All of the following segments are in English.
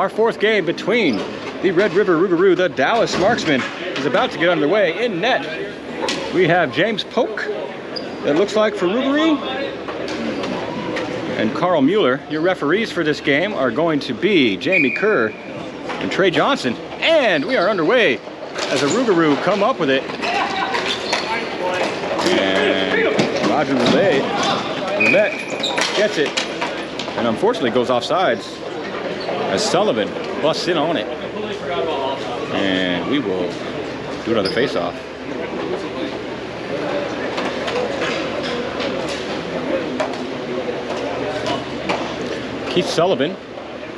Our fourth game between the Red River Rougarou, the Dallas Marksmen, is about to get underway. In net, we have James Polk, it looks like, for Rougarou, and Carl Mueller. Your referees for this game are going to be Jamie Kerr and Trey Johnson. And we are underway as the Rougarou come up with it. And Roger Roulette gets it, and unfortunately goes offsides as Sullivan busts in on it. And we will do another face-off. Keith Sullivan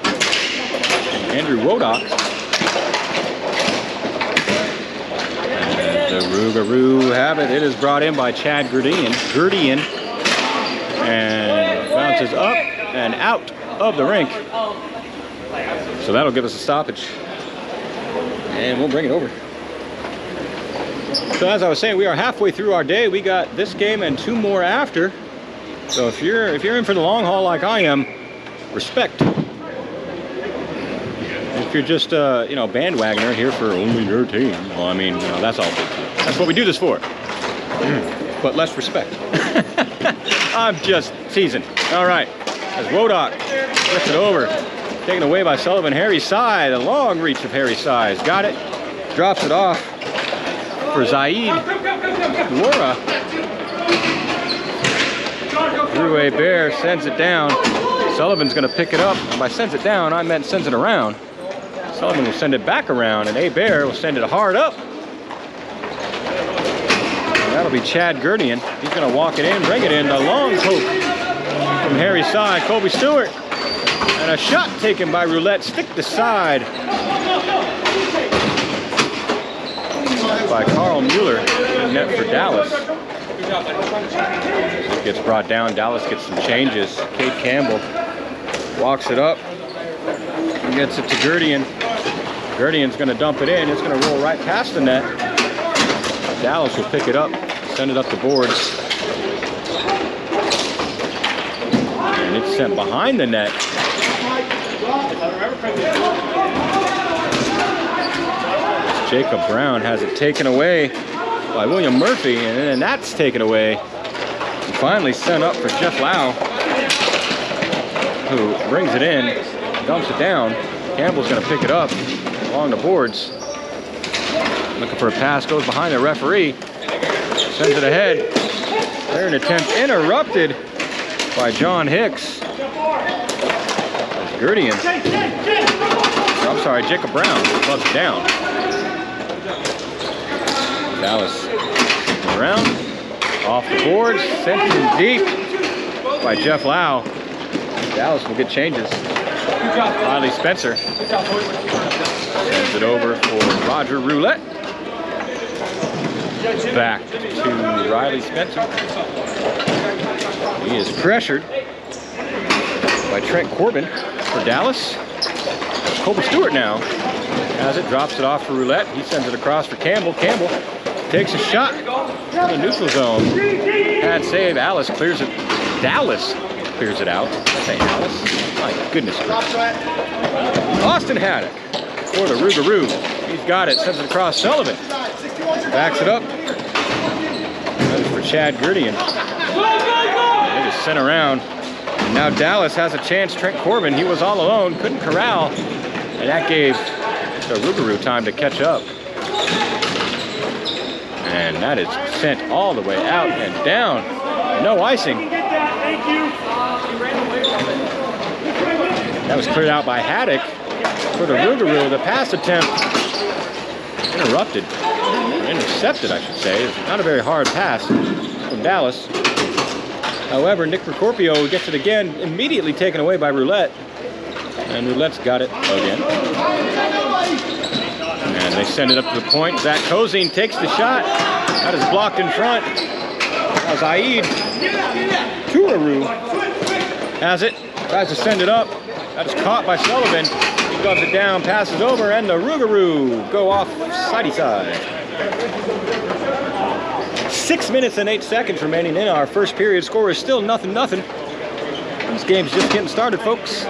and Andrew Wodak. And the Rougarou have it. It is brought in by Chad Gurdian. And bounces up and out of the rink. So that'll give us a stoppage. And we'll bring it over. So as I was saying, we are halfway through our day. We got this game and 2 more after. So if you're in for the long haul like I am, respect. If you're just bandwagoner here for only your team, well, I mean, that's all big. That's what we do this for. But less respect. I'm just teasing. All right, as Wodak gets it over, taken away by Sullivan. Harry Sy, the long reach of Harry Sy's got it, drops it off for Zaid Wara. Drew A. Bear sends it down. Sullivan's going to pick it up. And by sends it down, I meant sends it around. Sullivan will send it back around, and A. Bear will send it hard up. And that'll be Chad Gurdian. He's going to walk it in, bring it in. The long poke from Harry Sy. Colby Stewart. And a shot taken by Roulette. Stick to side by Carl Mueller. Net for Dallas. It gets brought down. Dallas gets some changes. Kate Campbell walks it up and gets it to Gurdian. Gurdian's going to dump it in. It's going to roll right past the net. Dallas will pick it up, send it up the boards. And it's sent behind the net. Jacob Brown has it taken away by William Murphy, and then that's taken away. And finally sent up for Jeff Lau, who brings it in, dumps it down. Campbell's going to pick it up along the boards. Looking for a pass, goes behind the referee, sends it ahead. There, an attempt interrupted by John Hicks. Gurdian. I'm sorry, Jacob Brown busts it down. Dallas around, off the boards, sent in deep by Jeff Lau. Dallas will get changes. Riley Spencer sends it over for Roger Roulette. Back to Riley Spencer. He is pressured by Trent Corbin for Dallas. Colby Stewart now has it, drops it off for Roulette. He sends it across for Campbell. Campbell takes a shot in the neutral zone. Bad save. Dallas clears it. Dallas clears it out. I say Alice. My goodness. Austin Haddock for the Rougarou. He's got it. Sends it across. Sullivan backs it up. That is for Chad Gurdian. They just sent around. And now Dallas has a chance. Trent Corbin, he was all alone, couldn't corral. And that gave the Rougarou time to catch up. And that is sent all the way out and down. No icing. That was cleared out by Haddock for the Rougarou. The pass attempt interrupted, or intercepted, I should say. It's not a very hard pass from Dallas. However, Nick Procorpio gets it again, immediately taken away by Roulette. And Roulette's got it again. And they send it up to the point. Zach Cozine takes the shot. That is blocked in front. Now Zaid Rougarou has it. Tries to send it up. That is caught by Sullivan. He gloves it down, passes over, and the Rougarou go off sidey side. 6 minutes and 8 seconds remaining in our first period. Score is still 0-0. This game's just getting started, folks.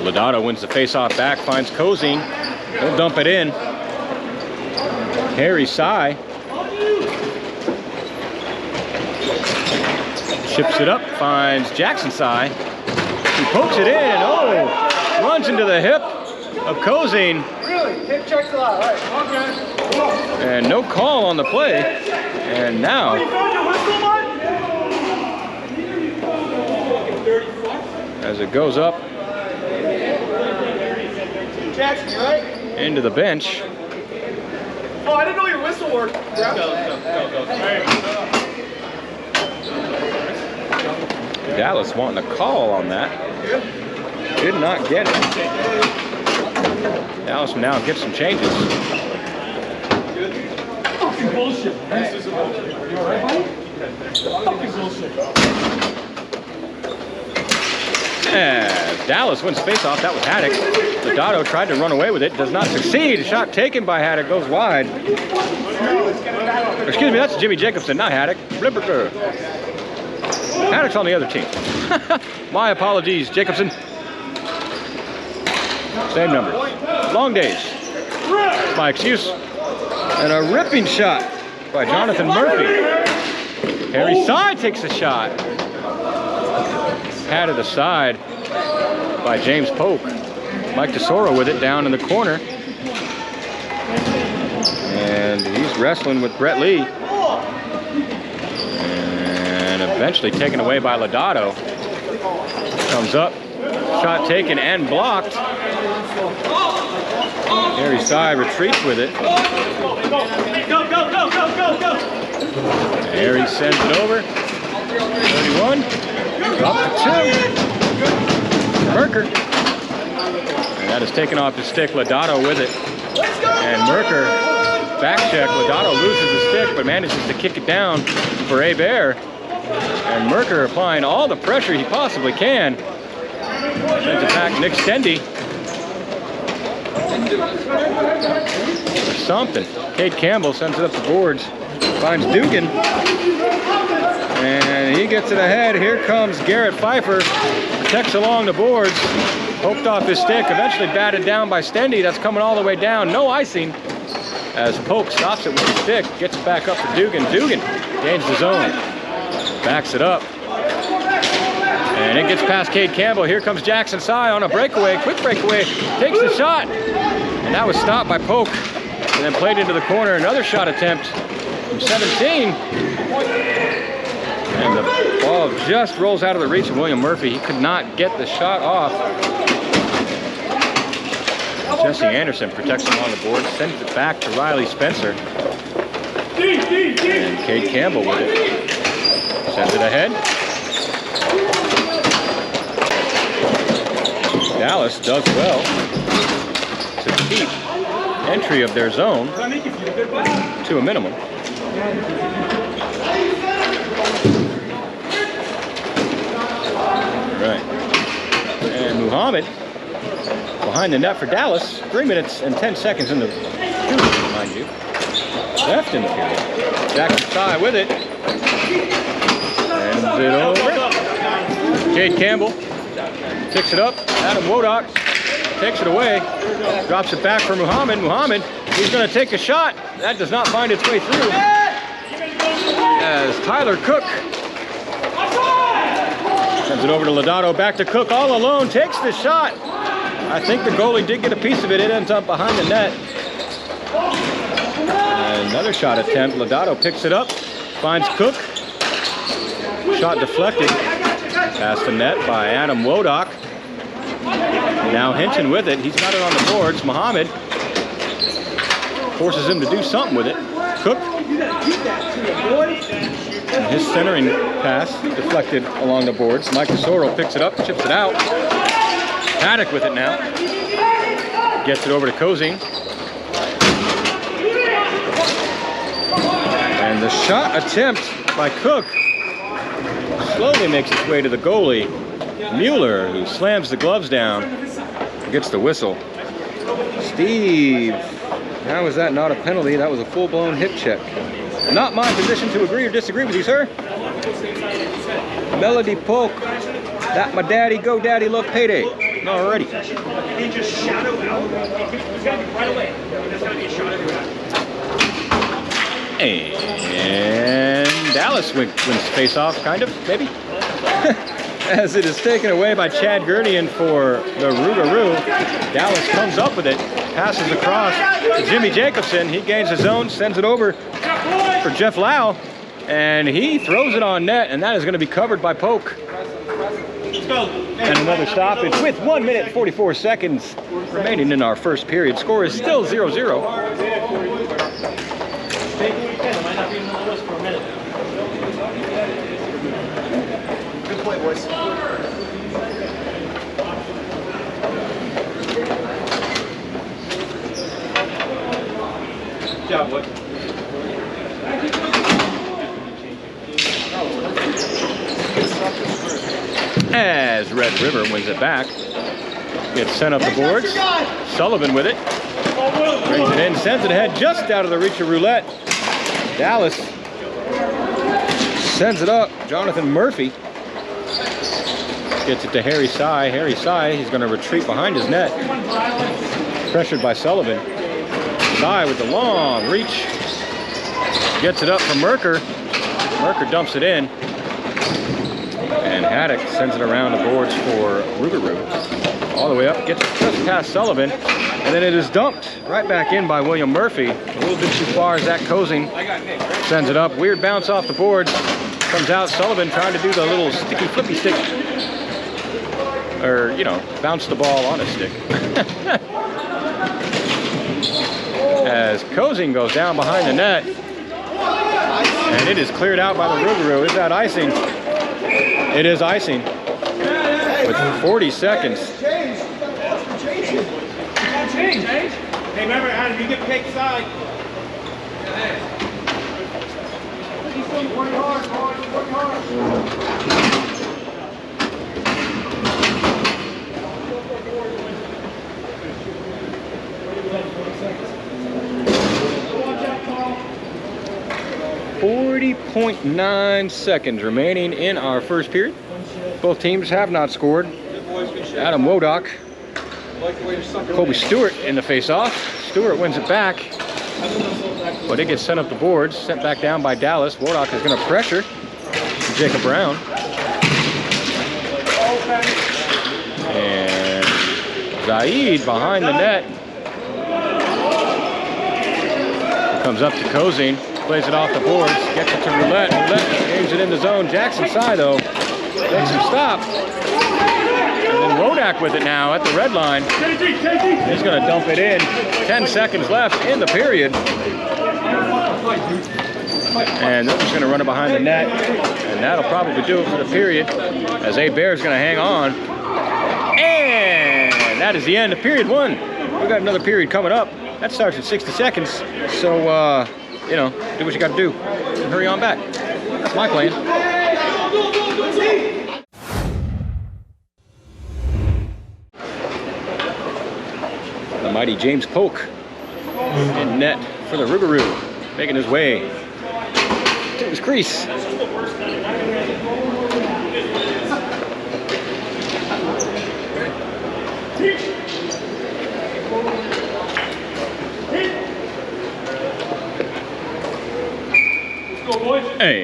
Lodato wins the face-off back, finds Cozine. He'll dump it in. Harry Sy chips it up, finds Jackson Sy. He pokes it in. Oh, runs into the hip of Cozine. Really? Hip checks a lot. All right, come on, guys. Come on. And no call on the play. And now, as it goes up Jackson, you right? into the bench. Oh, I didn't know your whistle worked. Go. Dallas wanting a call on that. Did not get it. Dallas now gets some changes. Fucking bullshit. This is bullshit. You alright, buddy? Fucking bullshit. As Dallas wins face-off, that was Haddock. Lodato tried to run away with it, does not succeed. A shot taken by Haddock, goes wide. Excuse me, that's Jimmy Jacobson, not Haddock. Blibberger. Haddock's on the other team. My apologies, Jacobson. Same number. Long days. That's my excuse. And a ripping shot by Jonathan Murphy. Harry Sy takes a shot. Patted aside by James Polk. Mike DeSoro with it down in the corner. And he's wrestling with Brett Lee. And eventually taken away by Lodato. Comes up. Shot taken and blocked. Harry Sy retreats with it. Go. Harry sends it over. 31. Up to 2. Merker. And that is taken off his stick. Lodato with it. And Merker back check. Lodato loses the stick but manages to kick it down for Hebert. And Merker applying all the pressure he possibly can. Sends it back. Nick Stendy. Or something. Cade Campbell sends it up the boards. Finds Dugan. And he gets it ahead. Here comes Garrett Pfeiffer. Protects along the boards. Poked off his stick. Eventually batted down by Stendy. That's coming all the way down. No icing. As Polk stops it with his stick. Gets it back up to Dugan. Dugan gains the zone. Backs it up. And it gets past Cade Campbell. Here comes Jackson Sy on a breakaway. Quick breakaway. Takes the shot. And that was stopped by Polk. And then played into the corner. Another shot attempt from 17. And the ball just rolls out of the reach of William Murphy. He could not get the shot off. Jesse Anderson protects him on the board, sends it back to Riley Spencer. And Cade Campbell with it. Sends it ahead. Dallas does well to keep entry of their zone to a minimum. Right. And Muhammad behind the net for Dallas. 3 minutes and 10 seconds in the period, mind you. Left in the period. Jackson Sy with it. Sends it over. Cade Campbell picks it up. Adam Wodak takes it away. Drops it back for Muhammad. Muhammad, he's going to take a shot. That does not find its way through. As Tyler Cook sends it over to Lodato, back to Cook all alone, takes the shot. I think the goalie did get a piece of it. It ends up behind the net. And another shot attempt. Lodato picks it up, finds Cook. Shot deflected past the net by Adam Wodak. Now Hinton with it. He's got it on the boards. Muhammad forces him to do something with it. Cook. And his centering pass deflected along the boards. Mike DeSoro picks it up, chips it out. Haddock with it now. Gets it over to Cozine. And the shot attempt by Cook slowly makes its way to the goalie, Mueller, who slams the gloves down, gets the whistle. Steve, how is that not a penalty? That was a full-blown hip check. Not my position to agree or disagree with you, sir. Melody Polk, that my daddy, go daddy, love payday. already. He just shadow out. He's got to be right away. There's got to be a shot every round. And Dallas wins face-off, kind of, maybe. As it is taken away by Chad Gurdian for the Rougarou. Dallas comes up with it, passes across to Jimmy Jacobson. He gains his own, sends it over for Jeff Lau, and he throws it on net, and that is going to be covered by Polk. And another stoppage with 1 minute 44 seconds remaining in our first period. Score is still 0-0. Good play, boys. Good job, boy. As Red River wins it back. Gets sent up the boards. Sullivan with it. Brings it in, sends it ahead just out of the reach of Roulette. Dallas sends it up. Jonathan Murphy gets it to Harry Sy. Harry Sy, he's going to retreat behind his net. Pressured by Sullivan. Sy with the long reach. Gets it up for Merker. Merker dumps it in. And Haddock sends it around the boards for Rougarou. All the way up, gets it just past Sullivan. And then it is dumped right back in by William Murphy. A little bit too far as Zach Cozing sends it up. Weird bounce off the boards. Comes out, Sullivan trying to do the little sticky flippy stick. Or, you know, bounce the ball on a stick. As Cozing goes down behind the net. And it is cleared out by the Rougarou. Is that icing? It is icing. With 40 seconds. Hey, remember, Adam, you get picked side. Work hard, work hard. 40.9 seconds remaining in our first period. Both teams have not scored. Adam Wodock, Kobe Stewart in the face-off. Stewart wins it back, but it gets sent up the boards, sent back down by Dallas. Wodock is going to pressure Jacob Brown. And Zaid behind the net. Comes up to Cozing, plays it off the boards, gets it to Roulette. Roulette gains it in the zone. Jackson Sy, though, makes him stop. And then Wodak with it now at the red line. He's going to dump it in. 10 seconds left in the period. And they're just going to run it behind the net. And that'll probably do it for the period, as A Bear's going to hang on. And that is the end of period one. We've got another period coming up. That starts in 60 seconds. So, you know, do what you got to do. And hurry on back. That's my plan. The mighty James Polk in net for the Rougarou, making his way to his crease. And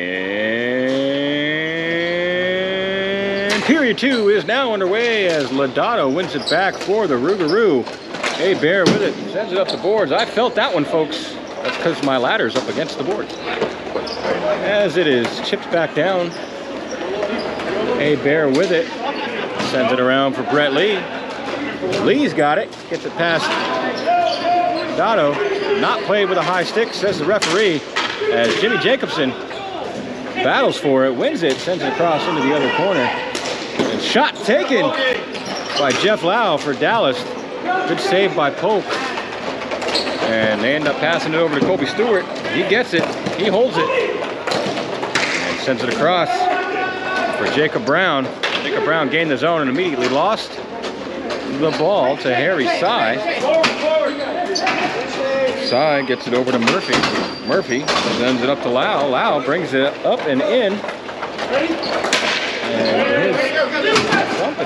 period two is now underway as Lodato wins it back for the Rougarou. A Bear with it, sends it up the boards. I felt that one, folks. That's because my ladder's up against the boards. As it is chipped back down. A Bear with it, sends it around for Brett Lee. Lee's got it, gets it past Lodato. Not played with a high stick, says the referee, as Jimmy Jacobson battles for it, wins it, sends it across into the other corner. And shot taken by Jeff Lau for Dallas. Good save by Polk. And they end up passing it over to Kobe Stewart. He gets it, he holds it, and sends it across for Jacob Brown. Jacob Brown gained the zone and immediately lost the ball to Harry Sy. Sy gets it over to Murphy. Murphy sends it up to Lau. Lau brings it up and in. And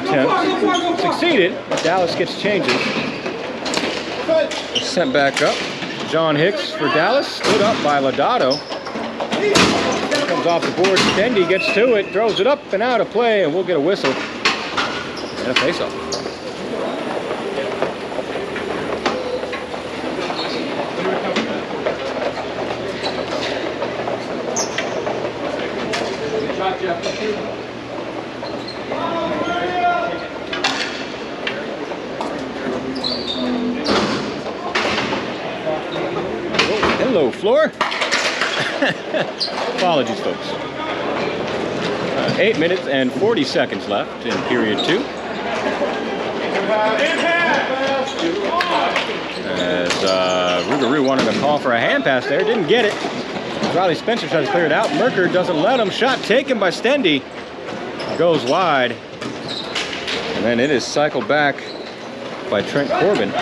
his attempt succeeded. Dallas gets changes. Sent back up. John Hicks for Dallas. Stood up by Lodato. Comes off the board. Stendy gets to it. Throws it up and out of play. And we'll get a whistle. And a face-off. Hello, floor. Apologies, folks. 8 minutes and 40 seconds left in period 2. As Rougarou wanted to call for a hand pass there, didn't get it. Riley Spencer tries to clear it out. Merker doesn't let him. Shot taken by Stendy. Goes wide. And then it is cycled back by Trent Corbin.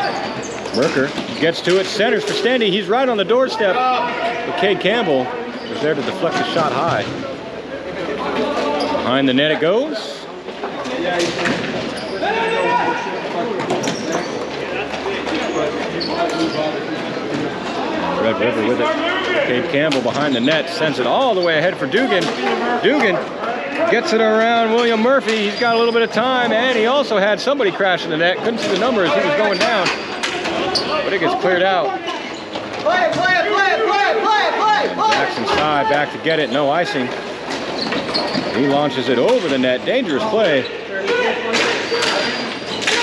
Merker gets to it, centers for Stendy. He's right on the doorstep. But Cade Campbell was there to deflect the shot high. Behind the net it goes. Red River with it. Cade Campbell behind the net, sends it all the way ahead for Dugan. Dugan gets it around William Murphy. He's got a little bit of time, and he also had somebody crash in the net. Couldn't see the number as he was going down, but it gets cleared out. And Jackson side back to get it, no icing. He launches it over the net. Dangerous play.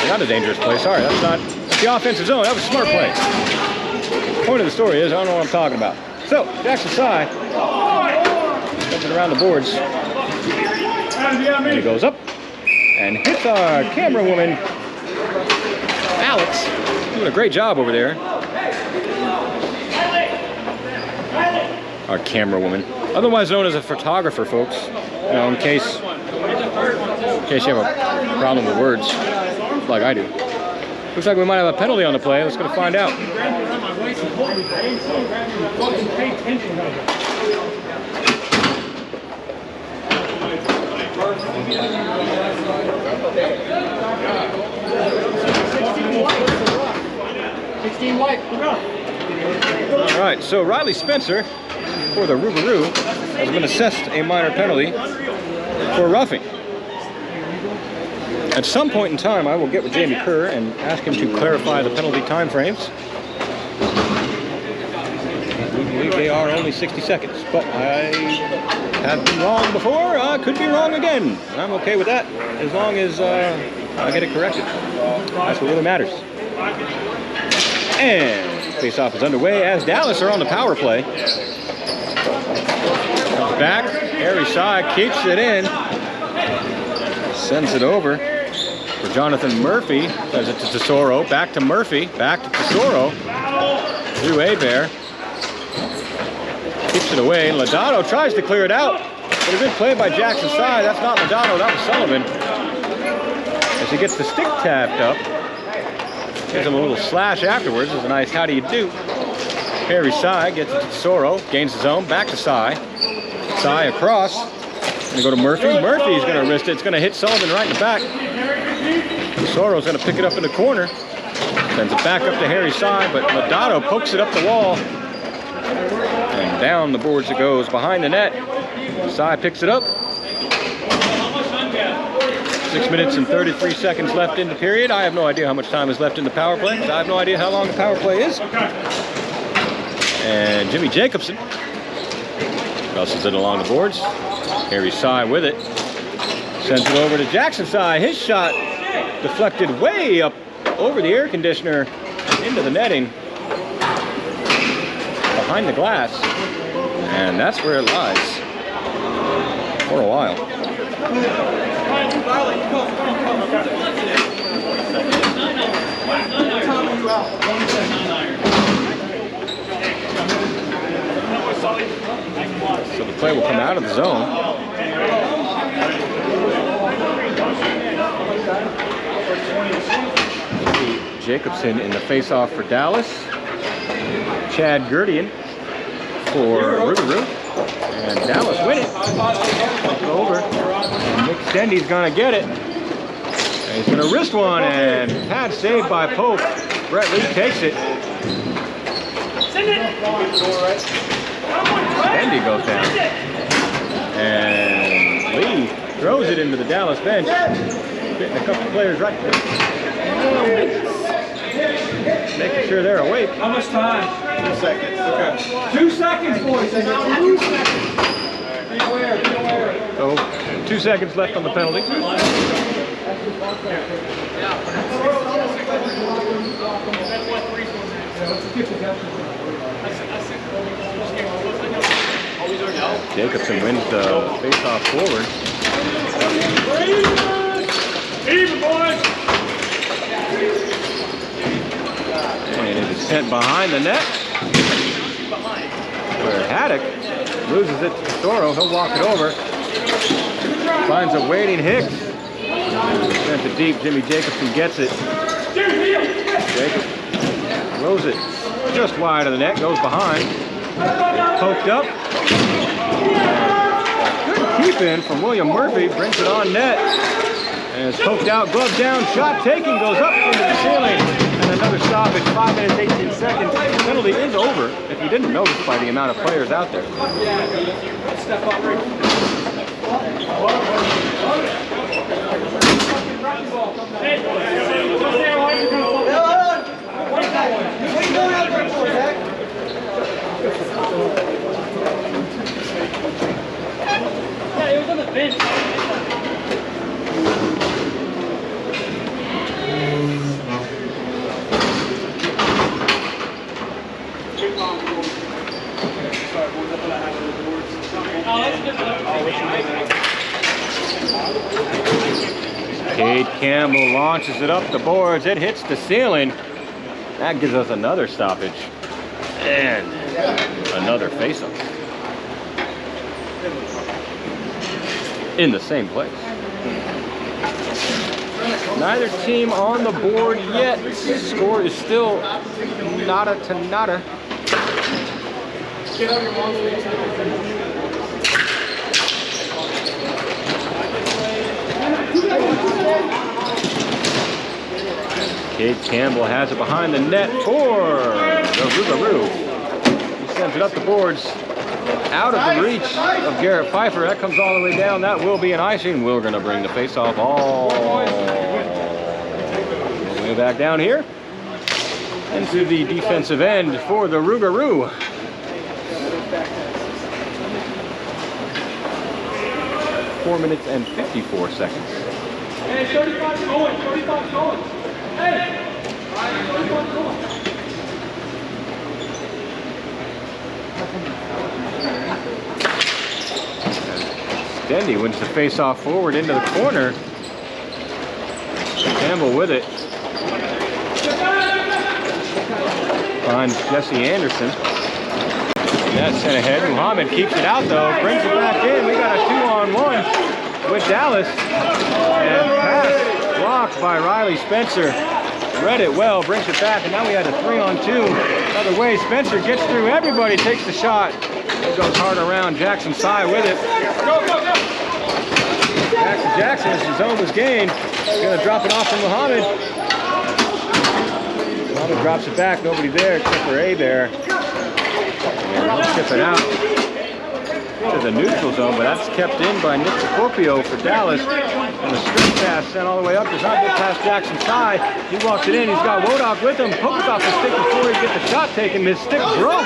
Not a dangerous play, sorry. That's not the offensive zone. That was a smart play. The point of the story is, I don't know what I'm talking about. So, Jackson side. Sends it around the boards. And he goes up and hits our camera woman, Alex. Doing a great job over there. Our camera woman. Otherwise known as a photographer, folks. You know, in case you have a problem with words, like I do. Looks like we might have a penalty on the play. Let's go find out. All right, so Riley Spencer for the Rougarou has been assessed a minor penalty for roughing. At some point in time, I will get with Jamie Kerr and ask him to clarify the penalty time frames. We believe they are only 60 seconds, but I have been wrong before. I could be wrong again. I'm okay with that, as long as I get it corrected. That's what really matters. And face-off is underway as Dallas are on the power play. Comes back, Harry Sy keeps it in, sends it over for Jonathan Murphy. Does it to Tesoro, back to Murphy, back to Tesoro, through Hebert. Keeps it away, and Lodato tries to clear it out, but a good play by Jackson Sy. That's not Lodato, that was Sullivan. As he gets the stick tapped up, gives him a little slash afterwards. It's a nice how do you do. Harry Sy gets it to Tesoro, gains his own, back to Sy. Sy across, gonna go to Murphy. Murphy's gonna wrist it, it's gonna hit Sullivan right in the back. Tesoro's gonna pick it up in the corner, sends it back up to Harry Sy, but Lodato pokes it up the wall. And down the boards it goes behind the net. Sy picks it up. 6 minutes and 33 seconds left in the period. I have no idea how much time is left in the power play. I have no idea how long the power play is. And Jimmy Jacobson crosses it along the boards. Harry Sy with it. Sends it over to Jackson Sy. His shot deflected way up over the air conditioner into the netting. Behind the glass, and that's where it lies for a while. So the play will come out of the zone. Jacobson in the face-off for Dallas. Chad Gurdian for Rougarou, and Dallas win it. Over. And Nick Stendy's gonna get it. He's going to wrist one, and pad saved by Pope. Brett Lee takes it. Andy goes down. And Lee throws it into the Dallas bench. Getting a couple players right there. Making sure they're awake. How much time? 2 seconds. Okay. 2 seconds, boys. 2 seconds. Be aware, be aware. So 2 seconds left on the penalty. Jacobson wins the face-off forward. Even, boys! And it is sent behind the net. Where Haddock loses it to Toro. He'll walk it over. Finds a waiting Hicks. Sent it deep. Jimmy Jacobson gets it. Jacobson throws it just wide of the net. Goes behind. Poked up. Good keep in from William Murphy. Brings it on net. And it's poked out. Glove down. Shot taken. Goes up into the ceiling. And another stoppage. 5 minutes, 18 seconds. The penalty is over. If you didn't notice by the amount of players out there. Step up, Rick. Yeah, it was on the bench. Cade Campbell launches it up the boards. It hits the ceiling. That gives us another stoppage. And another face-off. In the same place. Neither team on the board yet. Score is still nada to nada. Cade Campbell has it behind the net for the Rougarou. He sends it up the boards, out of the reach of Garrett Pfeiffer. That comes all the way down. That will be an icing. We're going to bring the face-off all the way back down here into the defensive end for the Rougarou. Four minutes and 54 seconds. Hey, 35 going, 35 going. Hey! 35 going. Dendy wins the face-off forward into the corner. Campbell with it. Finds Jesse Anderson. That's sent ahead. Muhammad keeps it out though. Brings it back in. We got a 2-on-1 with Dallas. And pass blocked by Riley Spencer. Read it well, brings it back, and now we had a 3-on-2. Another way, Spencer gets through everybody, takes the shot. It goes hard around. Jackson Sy with it. Jackson, as his zone was gained, is going to drop it off to Muhammad. Muhammad drops it back, nobody there except for A there. And he'll tip it out to the neutral zone, but that's kept in by Nick Scorpio for Dallas. And the straight pass sent all the way up, does not get past Jackson Sy. He walks it in, he's got Wodock with him, pokes off the stick before he gets the shot taken. His stick broke.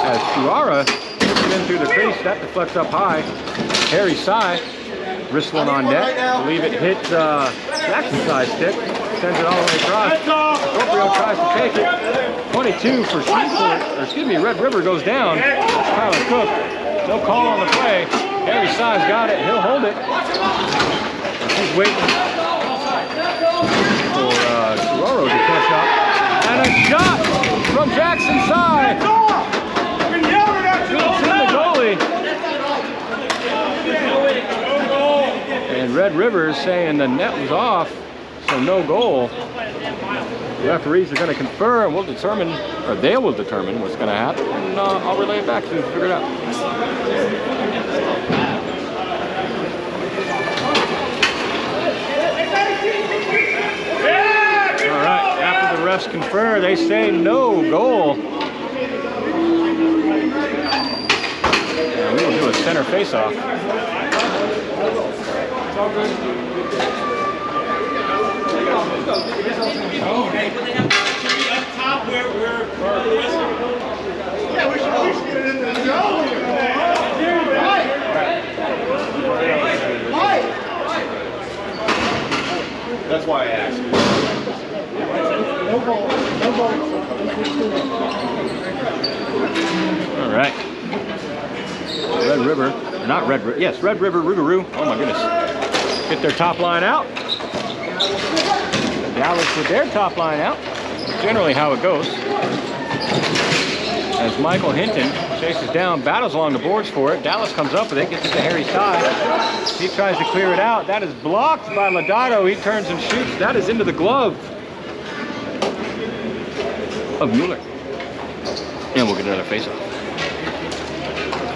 As Tuara puts it in through the crease, that deflects up high. Harry Sy, wrist one on net. I believe it hit Jackson Sy's stick. Sends it all the way across. Scorpio tries to take it. 22 for Shreveport, or excuse me, Red River goes down. That's Tyler Cook. No call on the play. Harry Sy's got it. He'll hold it. He's waiting for Rougarou to catch up. And a shot from Jackson Sy. It's in the goalie. And Red River is saying the net was off, so no goal. The referees are going to confer, and we'll determine, or they will determine what's going to happen, and I'll relay it back to you to figure it out. refs confer. They say no goal. And we will do a center face-off. Yeah, we should get it in the zone. That's why I asked. All right. Red River, not Red River, yes, Red River, Rougarou. Oh my goodness. Get their top line out. Dallas with their top line out. Generally how it goes. As Michael Hinton chases down, battles along the boards for it. Dallas comes up with it, gets it to Harry's side. He tries to clear it out. That is blocked by Lodato. He turns and shoots. That is into the glove of Mueller. And we'll get another face-off.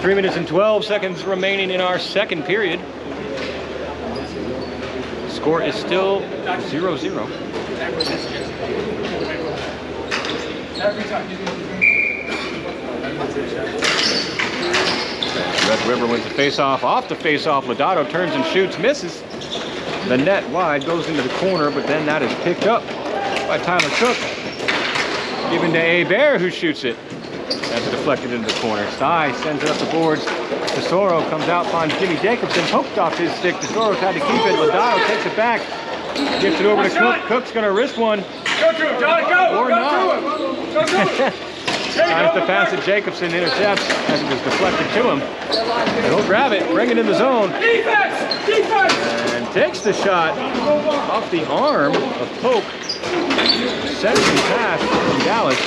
3 minutes and 12 seconds remaining in our second period. Score is still 0-0. Red River wins the face-off. Off the face-off, Lodato turns and shoots, misses. The net wide goes into the corner, but then that is picked up by Tyler Cook. Given to A-Bear, who shoots it. That's deflected into the corner. Sy sends it up the boards. Tesoro comes out, finds Jimmy Jacobson, poked off his stick. Tesoro tried to keep it. Lodato takes it back. Gives it over to Cook. Cook's going to wrist one. Go to him, Johnny, go! Or Go not. to him! Go to him! Tries to pass it. Jacobson intercepts as it was deflected to him. He'll grab it, bring it in the zone. Defense! Defense! And takes the shot off the arm of Pope. Sending pass from Dallas.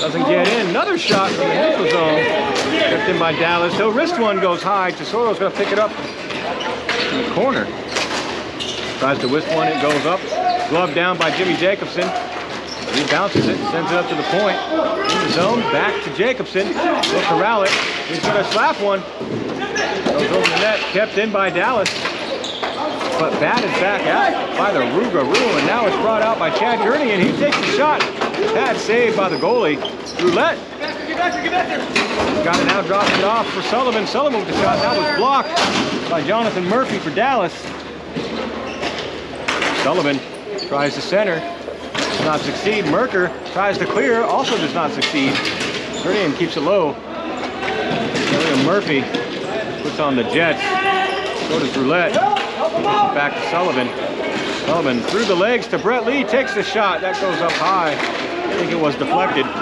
Doesn't get in. Another shot from the neutral zone. Kept in by Dallas. He'll wrist one, goes high. Tesoro's going to pick it up in the corner. Tries to whisk one, it goes up. Glove down by Jimmy Jacobson. He bounces it, sends it up to the point. In the zone, back to Jacobson. He'll corral it. He's going to slap one. Goes over the net, kept in by Dallas. But batted back out by the Rougarou, and now it's brought out by Chad Gurney, and he takes the shot. Bad save by the goalie. Roulette. Got it now, drops it off for Sullivan. Sullivan with the shot. That was blocked by Jonathan Murphy for Dallas. Sullivan tries to center. Does not succeed. Merker tries to clear. Also does not succeed. Gurney keeps it low. William Murphy puts on the Jets. So does Roulette. Back to Sullivan. Sullivan through the legs to Brett Lee. Takes the shot. That goes up high. I think it was deflected. It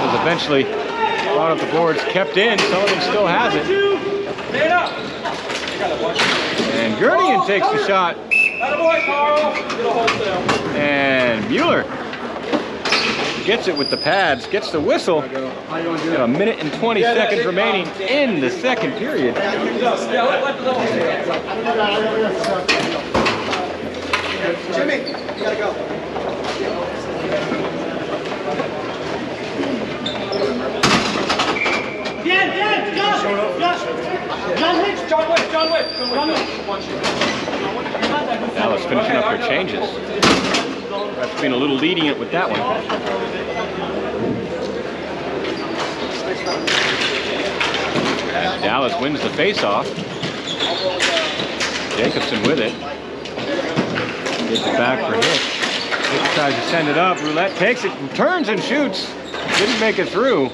was eventually brought up the boards. Kept in. Sullivan still has it. And Gurney takes the shot. And Mueller gets it with the pads, gets the whistle. Got a minute and 20 seconds remaining in the second period. Jimmy, you gotta go. John Wick. Dallas finishing up their changes. That's been a little lenient with that one. As Dallas wins the face-off. Jacobson with it. Gets it back for Hick. Hick tries to send it up. Roulette takes it, turns and shoots. Didn't make it through.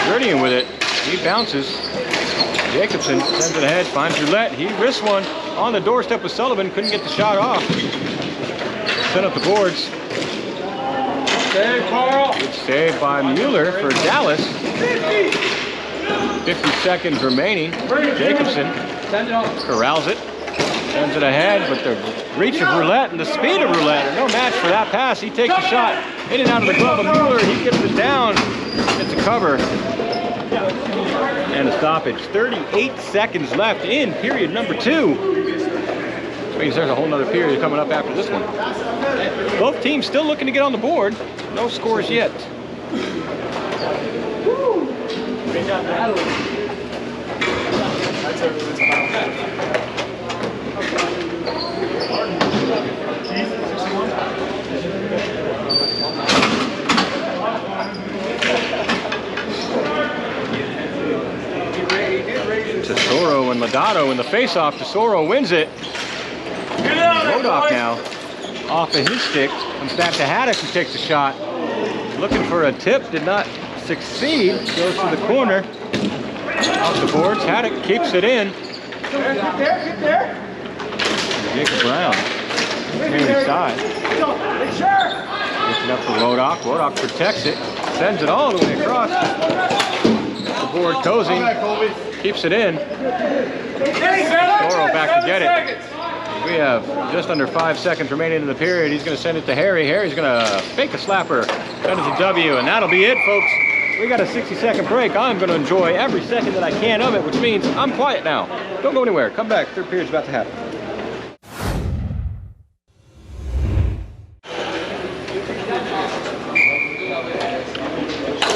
Gurney with it. He bounces. Jacobson sends it ahead, finds Roulette. He wrists one on the doorstep with Sullivan. Couldn't get the shot off. Set up the boards. Save, Carl. Good save by Mueller for Dallas. 50 seconds remaining. Jacobson corrals it. Sends it ahead, but the reach of Roulette and the speed of Roulette are no match for that pass. He takes the shot in and out of the glove of Mueller. He gets it down. Gets a cover. And a stoppage. 38 seconds left in period number 2. Which means there's a whole nother period coming up after this one. Both teams still looking to get on the board. No scores yet. in the face-off. Tesoro wins it. Wodak now off of his stick. Comes back to Haddock, who takes a shot. Looking for a tip, did not succeed. Goes to the corner. Off the boards, Haddock keeps it in. Get there. Jacob Brown, carry side. Gets it up for Wodak. Wodak protects it. Sends it all the way across. The board Cozy keeps it in. Toro back to get it. We have just under 5 seconds remaining in the period. He's going to send it to Harry. Harry's going to fake a slapper. That is a W, and that'll be it, folks. We got a 60-second break. I'm going to enjoy every second that I can of it, which means I'm quiet now. Don't go anywhere. Come back. Third period's about to happen.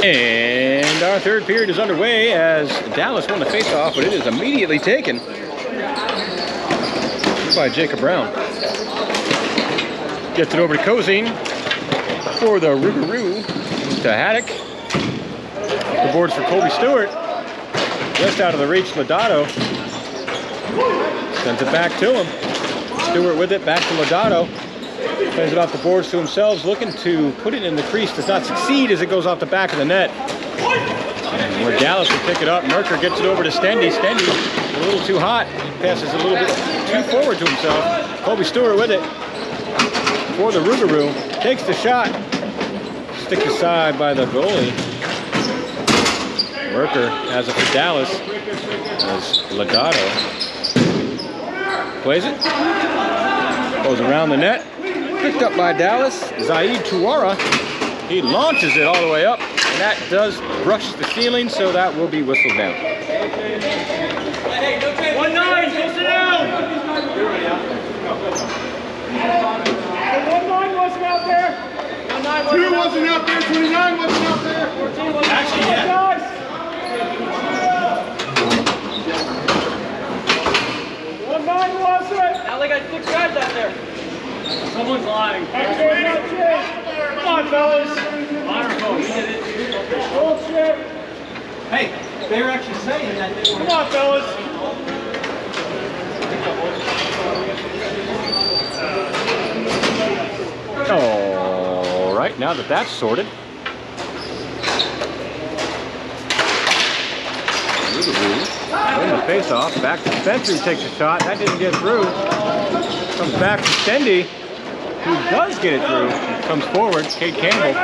And our third period is underway as Dallas won the face-off, but it is immediately taken by Jacob Brown. Gets it over to Cozy for the Rougarou to Haddock. The boards for Colby Stewart. Just out of the reach, Lodato. Sends it back to him. Stewart with it, back to Lodato. Sends it off the boards to himself, looking to put it in the crease. Does not succeed as it goes off the back of the net. And where Dallas will pick it up, Merker gets it over to Stendy. Stendy, a little too hot. He passes a little bit too forward to himself. Colby Stewart with it for the Rougarou. Takes the shot. Sticked aside by the goalie. Merker has it for Dallas as Lodato plays it. Goes around the net. Picked up by Dallas. Zaid Tuara. He launches it all the way up. And that does brush the ceiling, so that will be whistled down. 1-9, go sit down! 1-9 wasn't out there. 2 wasn't out there. 29 wasn't out there. 14 wasn't Actually, yeah. Guys. 1-9 wasn't. Now they got 6 guys out there. Someone's lying. Come on, fellas. Bullshit. Hey, they were actually saying that they were. Come on, fellas. All right, now that that's sorted. Win the face-off. Back to Spencer, who takes a shot. That didn't get through. Comes back to Stendy, who does get it through. Comes forward. Kate Campbell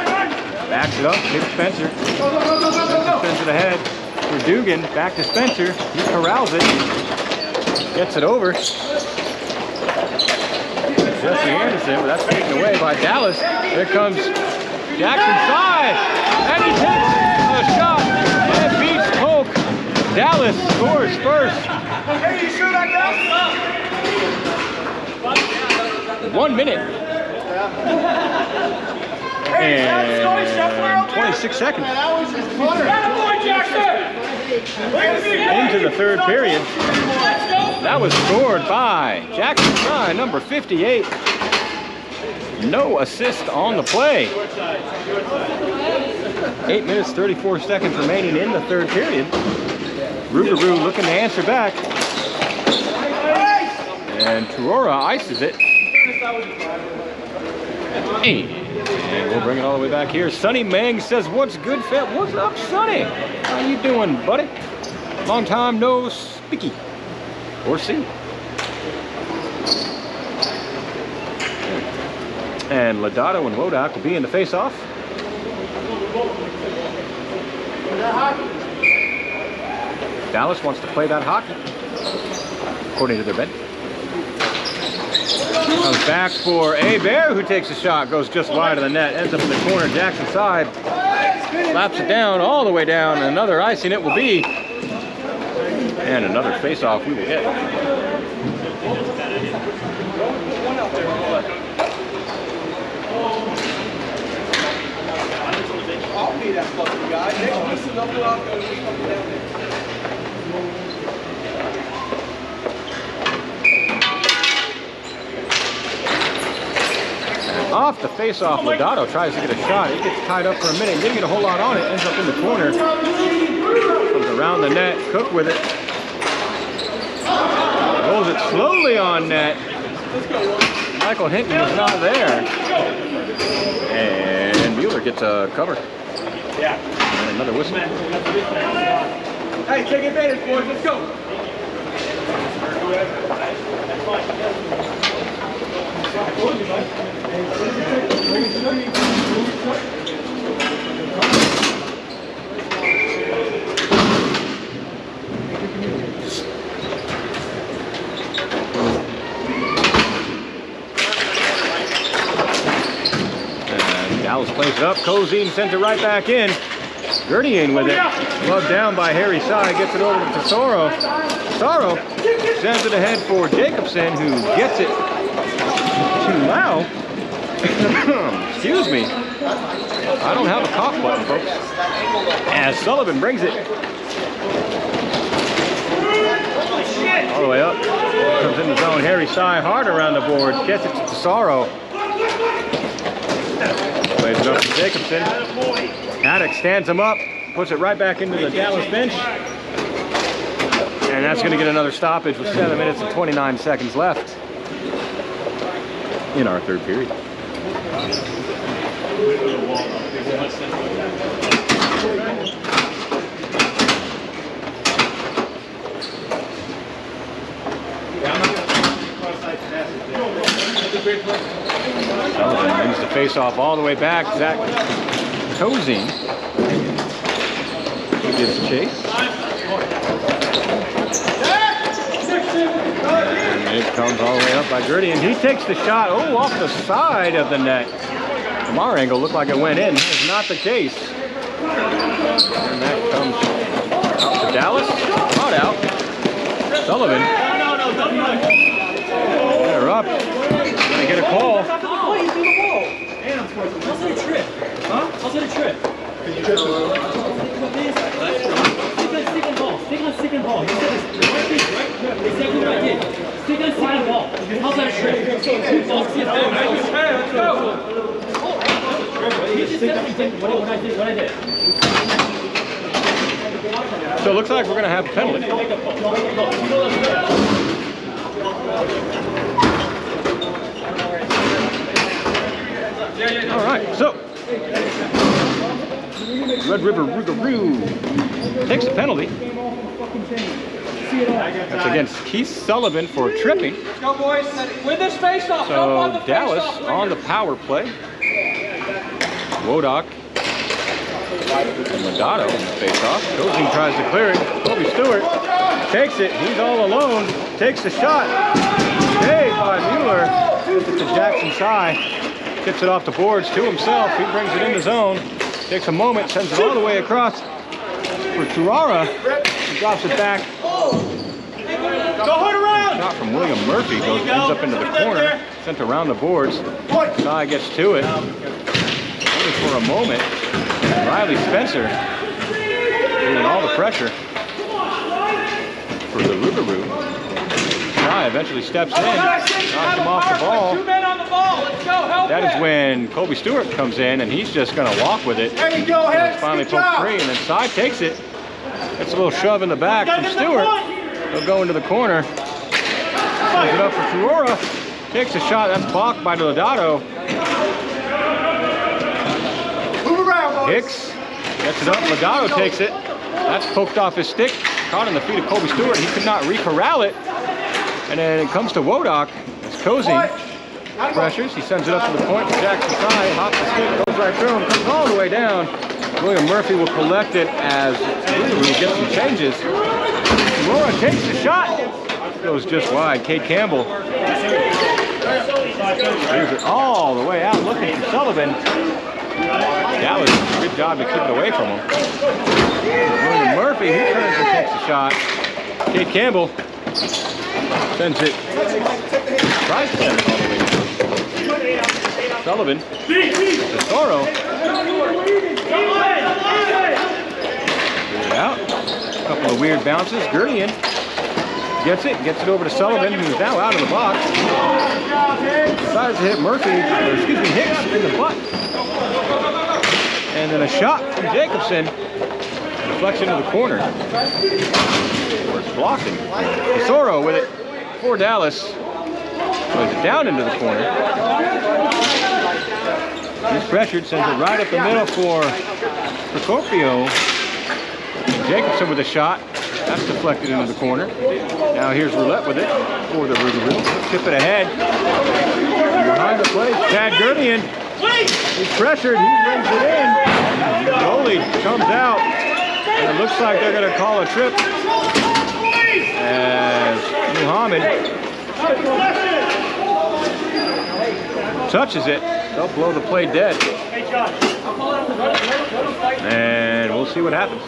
backs it up. Hits Spencer. Sends it ahead for Dugan. Back to Spencer. He corrals it. Gets it over. Jesse Anderson, but that's taken away by Dallas. Here comes Jackson side. And he takes a shot and beats Polk. Dallas scores first. Hey, you sure that does? 1 minute. And 26 seconds. Into the third period. That was scored by Jackson Fry, number 58. No assist on the play. 8 minutes, 34 seconds remaining in the third period. Rougarou looking to answer back. And Tuora ices it. And we'll bring it all the way back here. Sonny Mang says, "What's good, Fat? What's up, Sonny? How you doing, buddy? Long time no speaky or see." And Lodato and Wodak will be in the face-off. Dallas wants to play that hockey, according to their bet. Comes back for A. Bear, who takes a shot, goes just wide of the net, ends up in the corner, Jackson side, slaps it down, all the way down, and another icing it will be. And another face-off we will get. I'll be that fucking guy. Next listen up and I'll go down there. Off the face-off, Lodato tries to get a shot. It gets tied up for a minute. Didn't get a whole lot on it. Ends up in the corner. Comes around the net. Cook with it. it slowly on net. Michael Hinton was not there. And Mueller gets a cover. Yeah. And another whistle. Hey, take advantage, boys. Let's go. Dallas plays it up. Cozine sent it right back in. Gurdian with it. Gloved down by Harry Sy. Gets it over to Tesoro. Tesoro sends it ahead for Jacobson, who gets it to Lau. Excuse me. I don't have a cough button, folks. As Sullivan brings it all the way up. Comes in the zone. Harry Sy hard around the boards. Gets it to Tesoro. Plays it up to Jacobson. Haddock stands him up, puts it right back into the Dallas bench. And that's going to get another stoppage with 7 minutes and 29 seconds left in our third period. Sullivan brings the face-off all the way back. Zach Cozine. He gives the chase. And it comes all the way up by Gurdian. He takes the shot, off the side of the net. From our angle, looked like it went in. That is not the case. And that comes out to Dallas. Caught out. Sullivan. They're up. Gonna get a call. How's that a trip? Huh? How's that a trip? Stick on second ball. You said this right thing, right? Exactly what I did. Stick on second ball. How's that a trip? Let's go. You just said what I did. So it looks like we're gonna have a penalty. All right, so Red River Rougarou takes a penalty. That's against Keith Sullivan for tripping. Let's go, boys. Win this face-off. So Dallas on the power play. Wodak and Lodato on the face-off. Cozine tries to clear it. Kobe Stewart takes it. He's all alone. Takes the shot. Saved by Mueller. Gives it to Jackson Sy. Gets it off the boards to himself. He brings it in the zone. Takes a moment, sends it all the way across for Turara. He drops it back. Shot from William Murphy ends up into the corner. Sent around the boards. Sy gets to it. Only for a moment. Riley Spencer doing all the pressure for the Rougarou. Sy eventually steps in, knocks him off the ball. That is when Kobe Stewart comes in, and he's just going to walk with it. There you go, It's finally poked free, and then Sy takes it. Gets a little shove in the back from Stewart. He'll go into the corner. Plays it up for Turara. Takes a shot. That's blocked by Lodato. Hicks gets it up. Lodato takes it. That's poked off his stick. Caught on the feet of Kobe Stewart. He could not re-corral it. And then it comes to Wodak. It's Cozine. Pressures. He sends it up to the point for Jackson Sy. Hops the stick, goes right through him, comes all the way down. William Murphy will collect it as we get some changes. Laura takes the shot. Goes just wide. Cade Campbell moves it all the way out, looking for Sullivan. Dallas, good job to keep it away from him. William Murphy, he turns and takes the shot. Cade Campbell sends it right to center all the way down. Sullivan, Tesoro, it out. A couple of weird bounces. Gurdian gets it over to Sullivan, who's now out of the box. Decides to hit Hicks in the butt. And then a shot from Jacobson. Deflection to the corner. Where it's blocking. Tesoro with it. for Dallas. Plays it down into the corner. He's pressured, sends it right up the middle for Procopio. Jacobson with a shot. That's deflected into the corner. Now here's Roulette with it for the Rougarou. Tip it ahead. Behind the plate, Chad Gurdian. He's pressured, he brings it in. The goalie comes out. And it looks like they're going to call a trip as Muhammad touches it. They'll blow the play dead. And we'll see what happens.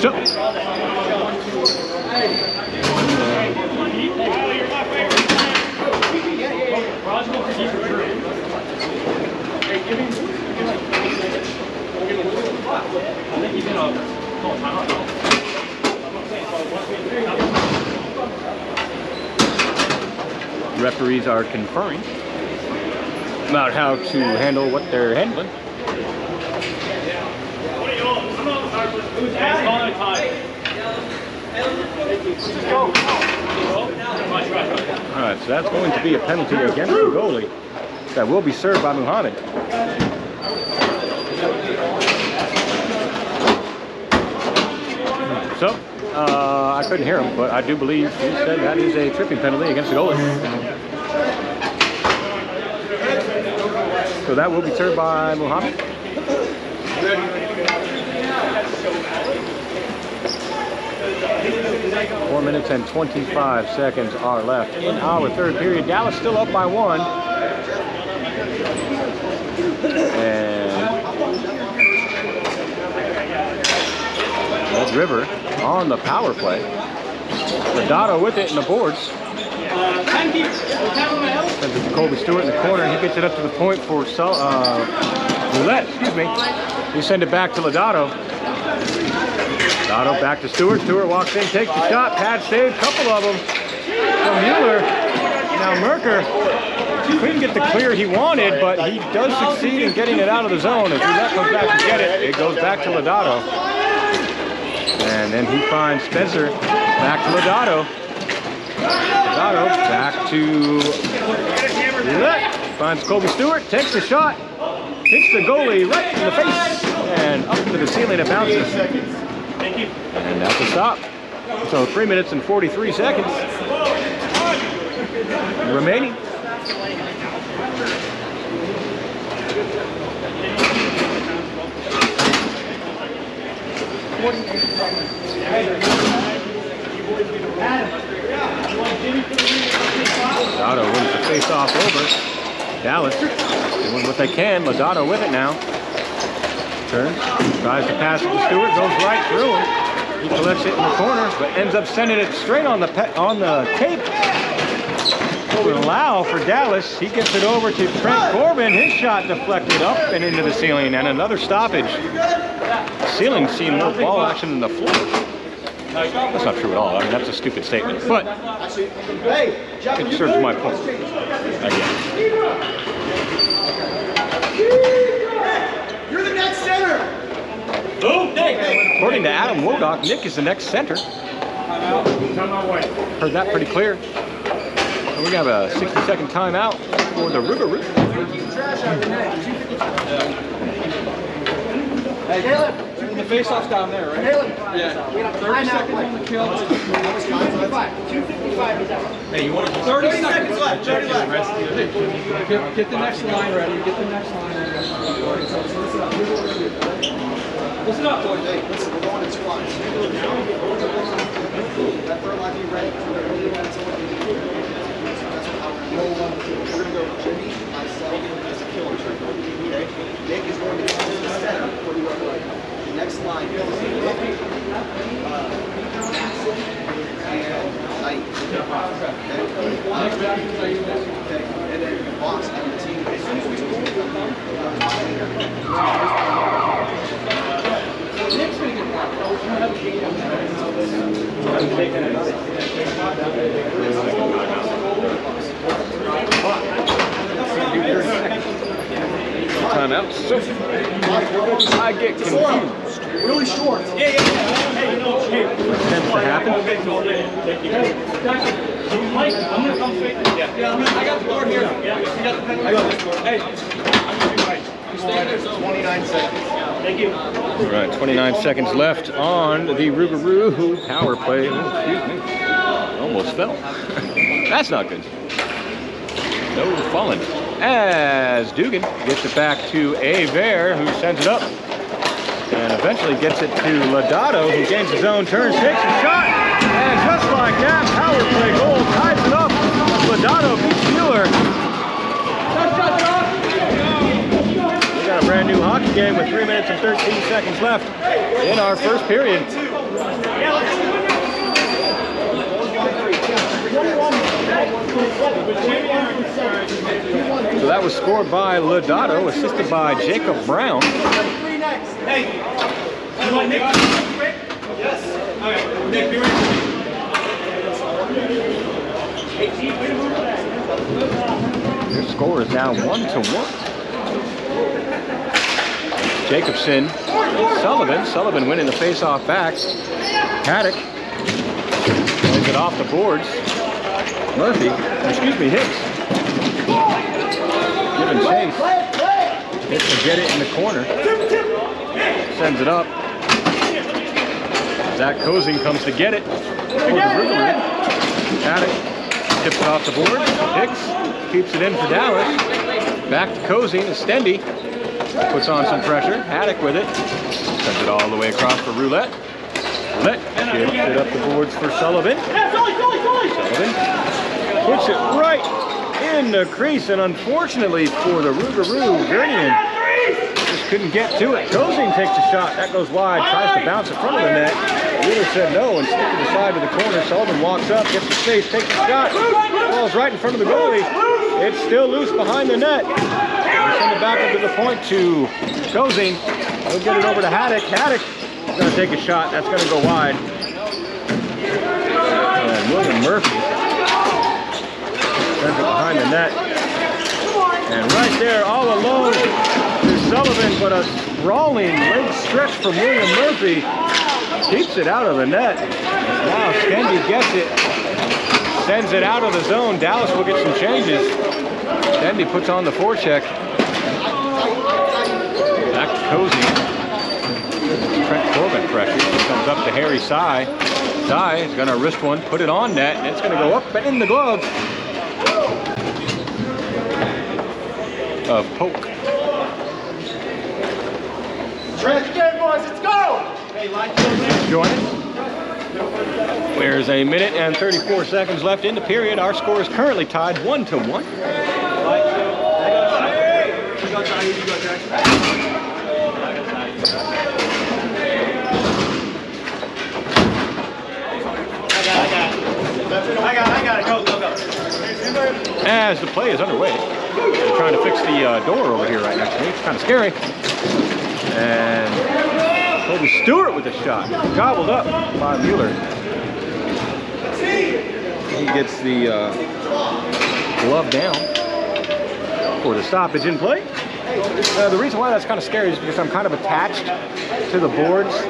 So, referees are conferring about how to handle what they're handling. Alright, so that's going to be a penalty against the goalie. That will be served by Muhammad. So, I couldn't hear him, but I do believe he said that is a tripping penalty against the goalie. So that will be served by Muhammad. 4 minutes and 25 seconds are left in our third period. Dallas still up by 1. And that's River on the power play. Rodado with it in the boards. Sends it to Colby Stewart in the corner. He gets it up to the point for Roulette, excuse me. You send it back to Rodado. Rodado back to Stewart. Stewart walks in, takes the shot. Pad save, couple of them from Mueller. Now Merker couldn't get the clear he wanted, but he does succeed in getting it out of the zone. As Roulette comes back to get it, it goes back to Rodado. And then he finds Spencer back to Rodado. Rodado back to Roulette. Finds Colby Stewart, takes the shot, hits the goalie right in the face, and up to the ceiling it bounces. And that's a stop. So 3 minutes and 43 seconds remaining. Lodado wins the face-off over. Dallas doing what they can. Lodado with it now. Turns, tries to pass it to Stewart, goes right through him. He collects it in the corner, but ends up sending it straight on the tape. To allow for Dallas, he gets it over to Trent Corbin. His shot deflected up and into the ceiling, and another stoppage. The ceiling seeing more ball action than the floor. That's not true at all. I mean, that's a stupid statement, but it serves my point. Again. You're the next center. According to Adam Wodock, Nick is the next center. Heard that pretty clear. And we have a 60-second timeout for the Rougarou. Hey, Caleb. The face-off's down there, right? Caleb. Yeah. 30 seconds on the kill. 255 is out. Hey, you want 30 seconds left. 30 left. Get the next line ready. Get the next line ready. Listen up, boys. Hey, listen, we're going in squads. That third line be ready. We're going to go Jimmy, myself, as a killer trick. Okay? Nick is going to come to the center for the right. The next line is Maxson and Knight. Okay? And then Boss and the team. Nick's going to get timeout, so I get confused. Really short. What tends to happen? Mike, I'm gonna come straight. Yeah, I got the board here. Yeah, you got the pen. I got this board. Hey, 29 seconds. thank you. All right, 29 seconds left on the Rougarou power play. Oh, excuse me. Almost fell. That's not good. No falling. As Dugan gets it back to Aver, who sends it up. And eventually gets it to Lodato, who gains his own turn, takes a shot. And just like that, power play goal ties it up. Lodato beats Mueller. We got a brand new hockey game with 3 minutes and 13 seconds left in our first period. So that was scored by Lodato, assisted by Jacob Brown. Hey, you want Nick? Yes. All right, Nick, be ready. Their score is now 1-1. Jacobson, Sullivan winning the face-off back. Haddock plays it off the boards. Hicks. Giving chase. Hicks will get it in the corner. Sends it up. Zach Kozing comes to get it. Haddock tips it off the board. Hicks keeps it in for Dallas. Back to Kozing. Stendy puts on some pressure. Haddock with it. Sends it all the way across for Roulette. Roulette gives it up the boards for Sullivan. Sullivan puts it right in the crease, and unfortunately for the Rougarou, Vernian just couldn't get to it. Kozing takes a shot. That goes wide. Tries to bounce in front of the net. Wheeler said no and stick to the side of the corner. Sullivan walks up, gets the space, takes a shot. Ball's right in front of the goalie. It's still loose behind the net. They send it back up to the point to Kozing. He'll get it over to Haddock. Haddock is going to take a shot. That's going to go wide. And William Murphy sends it behind the net. And right there, all alone, is Sullivan, but a sprawling leg stretch from William Murphy keeps it out of the net. Now Stendy gets it, sends it out of the zone. Dallas will get some changes. Stendy puts on the forecheck. Back to Cozy. Trent Corbin pressure. Comes up to Harry Sy. Sy is going to wrist one, put it on net, and it's going to go up and in the glove of Polk. Trent again, boys, let's go! Joining. There's a minute and 34 seconds left in the period. Our score is currently tied 1-1. I got it. Go. As the play is underway, they're trying to fix the door over here right next to me. It's kind of scary. And Kobe Stewart with a shot, gobbled up by Mueller. He gets the glove down for the stoppage in play. The reason why that's kind of scary is because I'm kind of attached to the boards.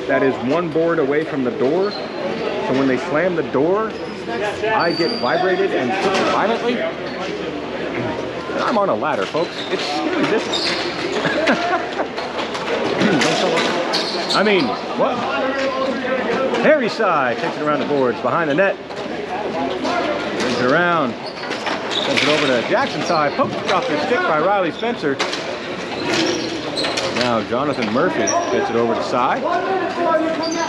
That is one board away from the door. So when they slam the door, I get vibrated and shook violently. And I'm on a ladder, folks. It's scary business. I mean, what? Harry Sy takes it around the boards, behind the net. Brings it around. Sends it over to Jackson Sy. Poked off the stick by Riley Spencer. Now Jonathan Murphy gets it over to Sy.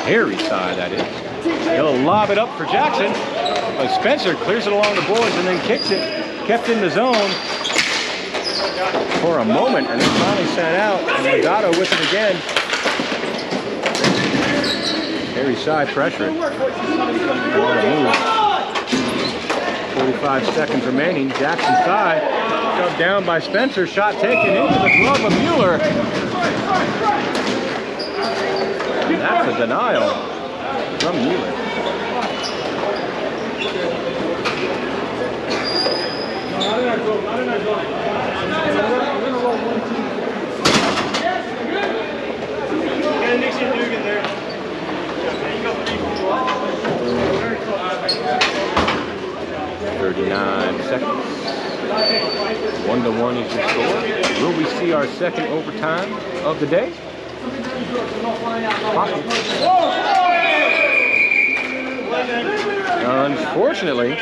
Harry Sy, that is. He'll lob it up for Jackson. But Spencer clears it along the boards and then kicks it. Kept in the zone for a moment and then finally sent out. And Lodato with it again. Harry Sy pressuring. On the move. 45 seconds remaining. Jackson Sy shoved down by Spencer. Shot taken into the glove of Mueller. That's a denial from Mueller. Will we see our second overtime of the day? Possible. Unfortunately,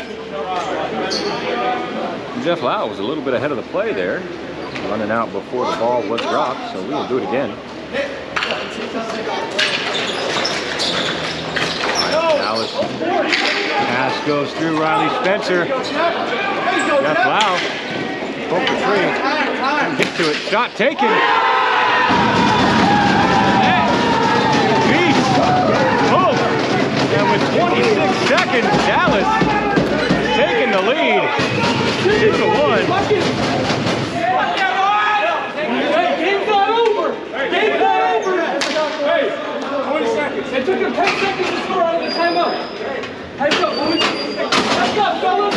Jeff Lau was a little bit ahead of the play there, running out before the ball was dropped, so we will do it again. Dallas pass goes through Riley Spencer. Jeff Lau, poke the three, get to it, shot taken. Beast, oh, and with 26 seconds, Dallas taking the lead, 2-1. Game's not over. Game's not over. Hey, 20 seconds. It took him 10 seconds to score out of the timeout. Heads up, boys. Heads up, fellas.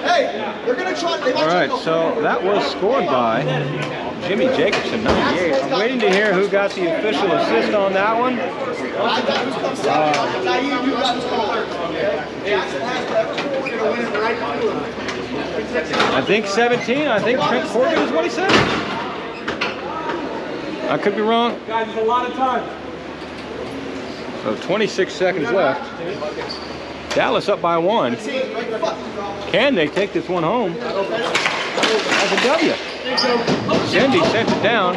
Hey, they're gonna try. All right, so that was scored by Jimmy Jacobson, 98. I'm waiting to hear who got the official assist on that one. I think 17. I think Trent Corbin is what he said. I could be wrong. Guys, there's a lot of time. So 26 seconds left. Dallas up by 1. Can they take this one home as a W? Cindy sent it down.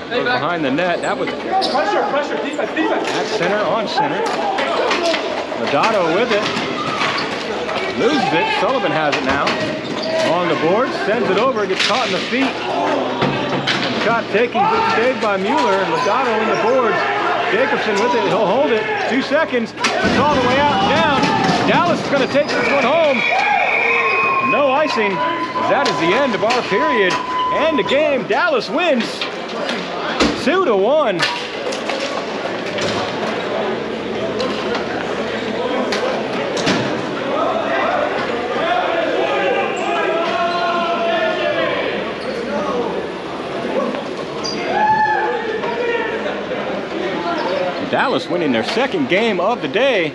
Goes behind the net. That was Pressure, defense. at center, on center. Lodato with it. Loses it. Sullivan has it now. Along the board, sends it over, gets caught in the feet. Shot taking, good save by Mueller. Lodato in the boards. Jacobson with it, he'll hold it. 2 seconds, it's all the way out and down. Dallas is gonna take this one home. No icing, as that is the end of our period and the game. Dallas wins 2-1. Dallas winning their second game of the day.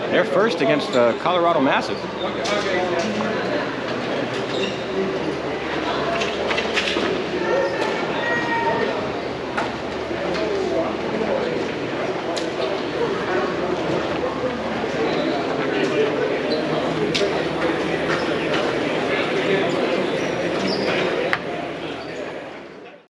Their first against Colorado Massive.